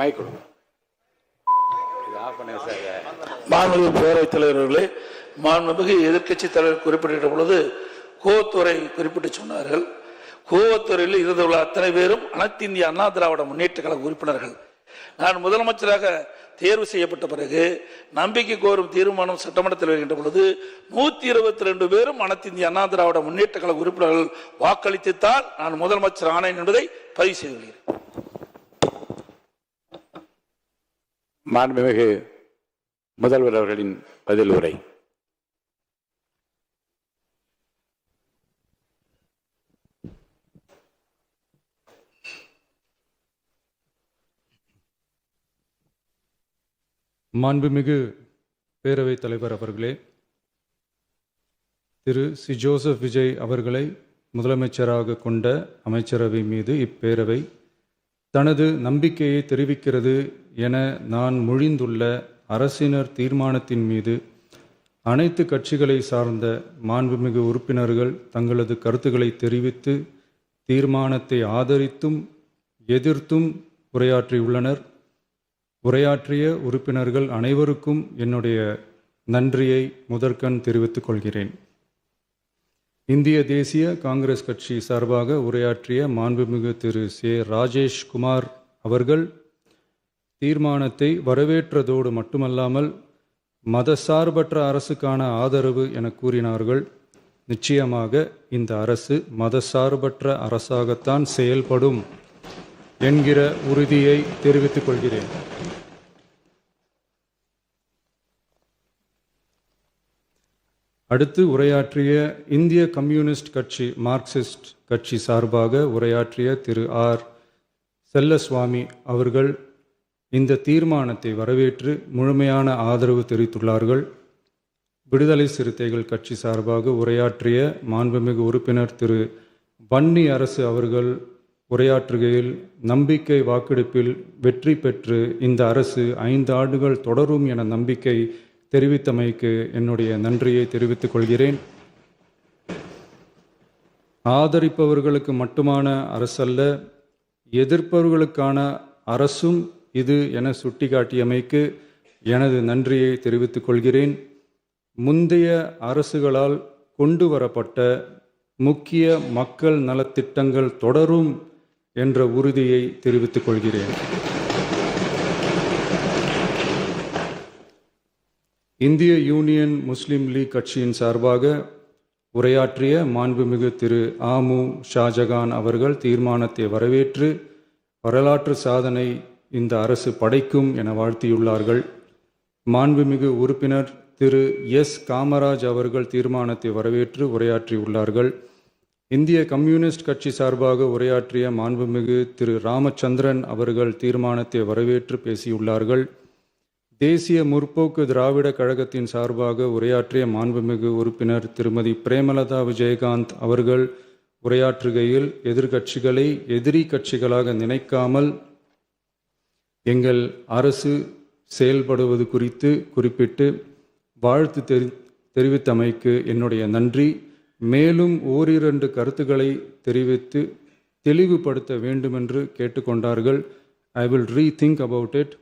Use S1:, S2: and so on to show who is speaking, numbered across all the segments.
S1: Mic கொடுங்க. இது of பண்ண சார்.
S2: மாண்புமிகு பேரவைத் தலைவர்களே, மாண்புமிகு எதிர்க்கட்சி தலைவர் குறிப்பிட்ட பொழுது கோவத்துறை குறிப்பிட்டு சொன்னார்கள். கோவத்துறையில் இருந்துள்ள அத்தனை பேரும் அனைத்து இந்திய அண்ணா திராவிட முன்னேற்ற கழக உறுப்பினர்கள். நான் முதலமைச்சராக தேர்வு செய்யப்பட்ட பிறகு நம்பிக்கை கோரும் தீர்மானம் சட்டமன்றத்தில் வருகின்ற பொழுது 122 பேரும் அனைத்து இந்திய அண்ணா திராவிட முன்னேற்ற கழக உறுப்பினர்கள் வாக்களித்துத்தான் நான் முதலமைச்சர் ஆனேன் என்பதை பதிவு செய்து கொள்கிறேன்.
S1: மாண்புமிகு முதல்வர் அவர்களின் பதில் உரை.
S3: மாண்புமிகு பேரவைத் தலைவர் அவர்களே, திரு சி. ஜோசப் விஜய் அவர்களை முதலமைச்சராக கொண்ட அமைச்சரவை மீது இப்பேரவை தனது நம்பிக்கையை தெரிவிக்கிறது என நான் மொழிந்துள்ள அரசினர் தீர்மானத்தின் மீது அனைத்து கட்சிகளை சார்ந்த மாண்புமிகு உறுப்பினர்கள் தங்களது கருத்துக்களை தெரிவித்து தீர்மானத்தை ஆதரித்தும் எதிர்த்தும் உரையாற்றியுள்ளனர். உரையாற்றிய உறுப்பினர்கள் அனைவருக்கும் என்னுடைய நன்றியை முதற்கண் தெரிவித்துக் கொள்கிறேன். இந்திய தேசிய காங்கிரஸ் கட்சி சார்பாக உரையாற்றிய மாண்புமிகு திரு சே. ராஜேஷ்குமார் அவர்கள் தீர்மானத்தை வரவேற்றதோடு மட்டுமல்லாமல் மதசார்பற்ற அரசுக்கான ஆதரவு என கூறினார்கள். நிச்சயமாக இந்த அரசு மதசார்பற்ற அரசாகத்தான் செயல்படும் என்கிற உறுதியை தெரிவித்துக் கொள்கிறேன். அடுத்து உரையாற்றிய இந்திய கம்யூனிஸ்ட் கட்சி மார்க்சிஸ்ட் கட்சி சார்பாக உரையாற்றிய திரு ஆர். செல்லசுவாமி அவர்கள் இந்த தீர்மானத்தை வரவேற்று முழுமையான ஆதரவு தெரிவித்துள்ளார்கள். விடுதலை சிறுத்தைகள் கட்சி சார்பாக உரையாற்றிய மாண்புமிகு உறுப்பினர் திரு வன்னி அரசு அவர்கள் உரையாற்றுகையில் நம்பிக்கை வாக்கெடுப்பில் வெற்றி பெற்று இந்த அரசு 5 ஆண்டுகள் தொடரும் என நம்பிக்கை தெரிவித்தமைக்கு என்னுடைய நன்றியை தெரிவித்துக் கொள்கிறேன். ஆதரிப்பவர்களுக்கு மட்டுமான அரசல்ல, எதிர்ப்பவர்களுக்கான அரசும் இது என சுட்டிக்காட்டியமைக்கு எனது நன்றியை தெரிவித்துக் கொள்கிறேன். முந்தைய அரசுகளால் கொண்டு வரப்பட்ட முக்கிய மக்கள் நலத்திட்டங்கள் தொடரும் என்ற உறுதியை தெரிவித்துக் கொள்கிறேன். இந்திய யூனியன் முஸ்லீம் லீக் கட்சியின் சார்பாக உரையாற்றிய மாண்புமிகு திரு ஆமு ஷாஜகான் அவர்கள் தீர்மானத்தை வரவேற்று வரலாற்று சாதனை இந்த அரசு படைக்கும் என வாழ்த்தியுள்ளார்கள். மாண்புமிகு உறுப்பினர் திரு எஸ். காமராஜ் அவர்கள் தீர்மானத்தை வரவேற்று உரையாற்றியுள்ளார்கள். இந்திய கம்யூனிஸ்ட் கட்சி சார்பாக உரையாற்றிய மாண்புமிகு திரு ராமச்சந்திரன் அவர்கள் தீர்மானத்தை வரவேற்று பேசியுள்ளார்கள். தேசிய முற்போக்கு திராவிட கழகத்தின் சார்பாக உரையாற்றிய மாண்புமிகு உறுப்பினர் திருமதி பிரேமலதா விஜயகாந்த் அவர்கள் உரையாற்றுகையில் எதிர்கட்சிகளை எதிரி கட்சிகளாக நினைக்காமல் எங்கள் அரசு செயல்படுவது குறித்து குறிப்பிட்டு வாழ்த்து தெரிவித்தமைக்கு என்னுடைய நன்றி. மேலும் ஓரிரண்டு கருத்துக்களை தெரிவித்து தெளிவுபடுத்த வேண்டுமென்று கேட்டுக்கொண்டார்கள். I will rethink about it.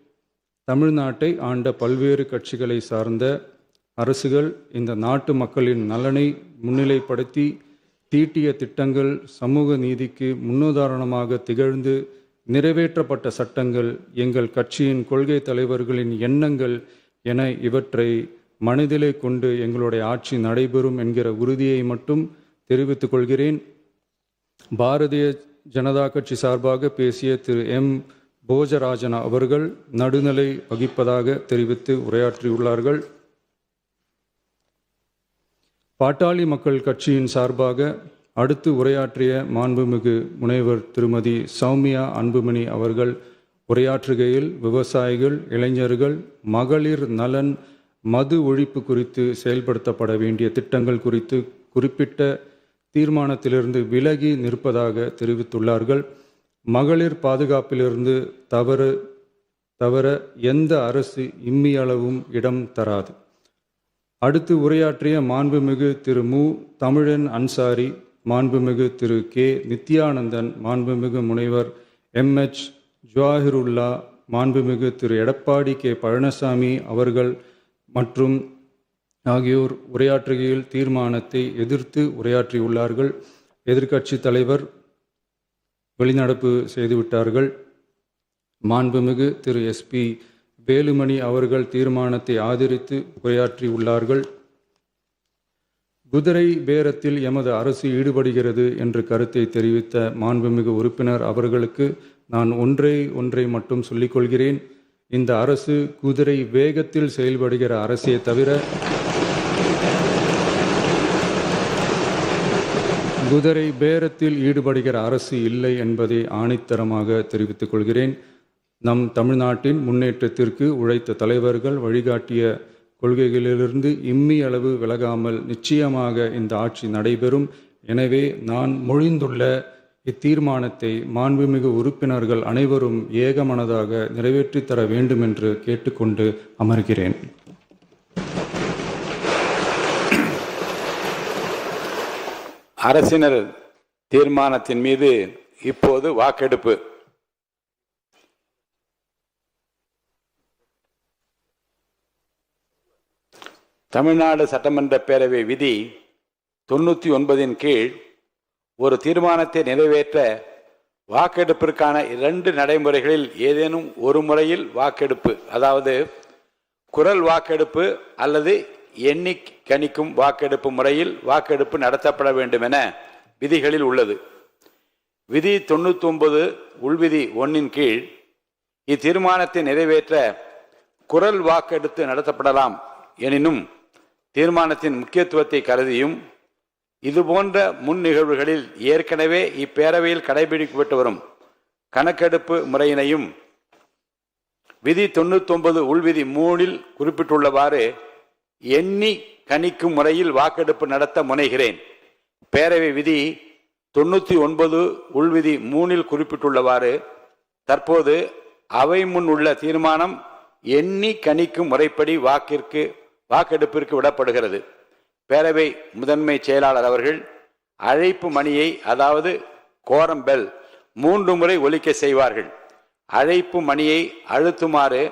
S3: தமிழ்நாட்டை ஆண்ட பல்வேறு கட்சிகளை சார்ந்த அரசுகள் இந்த நாட்டு மக்களின் நலனை முன்னிலைப்படுத்தி தீட்டிய திட்டங்கள் சமூக நீதிக்கு முன்னுதாரணமாக திகழ்ந்து நிறைவேற்றப்பட்ட சட்டங்கள் எங்கள் கட்சியின் கொள்கை தலைவர்களின் எண்ணங்கள் என இவற்றை மனதிலே கொண்டு எங்களுடைய ஆட்சி நடைபெறும் என்கிற உறுதியை மட்டும் தெரிவித்துக் கொள்கிறேன். பாரதிய ஜனதா கட்சி சார்பாக பேசிய திரு எம். போஜராஜன் அவர்கள் நடுநிலை வகிப்பதாக தெரிவித்து உரையாற்றியுள்ளார்கள். பாட்டாளி மக்கள் கட்சியின் சார்பாக அடுத்து உரையாற்றிய மாண்புமிகு முனைவர் திருமதி சௌமியா அன்புமணி அவர்கள் உரையாற்றுகையில் விவசாயிகள், இளைஞர்கள், மகளிர் நலன், மது ஒழிப்பு குறித்து செயல்படுத்தப்பட வேண்டிய திட்டங்கள் குறித்து குறிப்பிட்ட தீர்மானத்திலிருந்து விலகி நிற்பதாக தெரிவித்துள்ளார்கள். மகளிர் பாதுகாப்பிலிருந்து தவிர எந்த அரசு இம்மியளவும் இடம் தராது. அடுத்து உரையாற்றிய மாண்புமிகு திரு மு. தமிழன் அன்சாரி, மாண்புமிகு திரு கே. நித்யானந்தன், மாண்புமிகு முனைவர் எம். எச். ஜவாஹிருல்லா, மாண்புமிகு திரு எடப்பாடி கே பழனிசாமி அவர்கள் மற்றும் ஆகியோர் உரையாற்றுகையில் தீர்மானத்தை எதிர்த்து உரையாற்றியுள்ளார்கள். எதிர்க்கட்சி தலைவர் வெளிநடப்பு செய்துவிட்டார்கள். மாண்புமிகு திரு SP வேலுமணி அவர்கள் தீர்மானத்தை ஆதரித்து உரையாற்றியுள்ளார்கள். குதிரை பேரத்தில் எமது அரசு ஈடுபடுகிறது என்று கருத்தை தெரிவித்த மாண்புமிகு உறுப்பினர் அவர்களுக்கு நான் ஒன்றை மட்டும் சொல்லிக்கொள்கிறேன். இந்த அரசு குதிரை வேகத்தில் செயல்படுகிற அரசே தவிர குதிரை பேரத்தில் ஈடுபடுகிற அரசு இல்லை என்பதை ஆணித்தரமாக தெரிவித்துக் கொள்கிறேன். நம் தமிழ்நாட்டின் முன்னேற்றத்திற்கு உழைத்த தலைவர்கள் வழிகாட்டிய கொள்கைகளிலிருந்து இம்மி அளவு விலகாமல் நிச்சயமாக இந்த ஆட்சி நடைபெறும். எனவே நான் மொழிந்துள்ள இத்தீர்மானத்தை மாண்புமிகு உறுப்பினர்கள் அனைவரும் ஏகமனதாக நிறைவேற்றித் தர வேண்டும் என்று கேட்டுக்கொண்டு அமர்கிறேன்.
S1: அரசினர் தீர்மானத்தின் மீது இப்போது வாக்கெடுப்பு. தமிழ்நாடு சட்டமன்ற பேரவை விதி 99 கீழ் ஒரு தீர்மானத்தை நிறைவேற்ற வாக்கெடுப்பிற்கான 2 நடைமுறைகளில் ஏதேனும் ஒரு முறையில் வாக்கெடுப்பு, அதாவது குரல் வாக்கெடுப்பு அல்லது எண்ணி கணிக்கும் வாக்கெடுப்பு முறையில் வாக்கெடுப்பு நடத்தப்பட வேண்டும் என விதிகளில் உள்ளது. விதி 99 உள்விதி 1 கீழ் இத்தீர்மானத்தை நிறைவேற்ற குரல் வாக்கெடுத்து நடத்தப்படலாம். எனினும் தீர்மானத்தின் முக்கியத்துவத்தை கருதியும் இதுபோன்ற முன் நிகழ்வுகளில் ஏற்கனவே இப்பேரவையில் கடைபிடிக்கப்பட்டு வரும் கணக்கெடுப்பு முறையினையும் விதி 99 உள்விதி 3 குறிப்பிட்டுள்ளவாறு எண்ணி கணிக்கும் முறையில் வாக்கெடுப்பு நடத்த முனைகிறேன். பேரவை விதி 99 உள்விதி 3 குறிப்பிட்டுள்ளவாறு தற்போது அவை முன் உள்ள தீர்மானம் எண்ணி கணிக்கும் முறைப்படி வாக்கெடுப்பிற்கு விடப்படுகிறது. பேரவை முதன்மை செயலாளர் அவர்கள் அழைப்பு மணியை, அதாவது கோரம் பெல் 3 முறை ஒலிக்க செய்வார்கள். அழைப்பு மணியை அழுத்துமாறு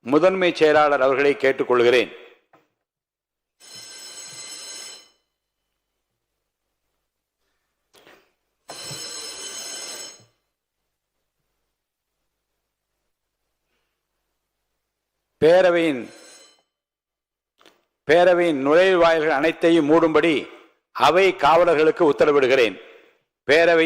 S1: முதன்மை செயலாளர் அவர்களை கேட்டுக்கொள்கிறேன். பேரவையின் நுழைவாயில்கள் அனைத்தையும் மூடும்படி அவை காவலர்களுக்கு உத்தரவிடுகிறேன். பேரவையின்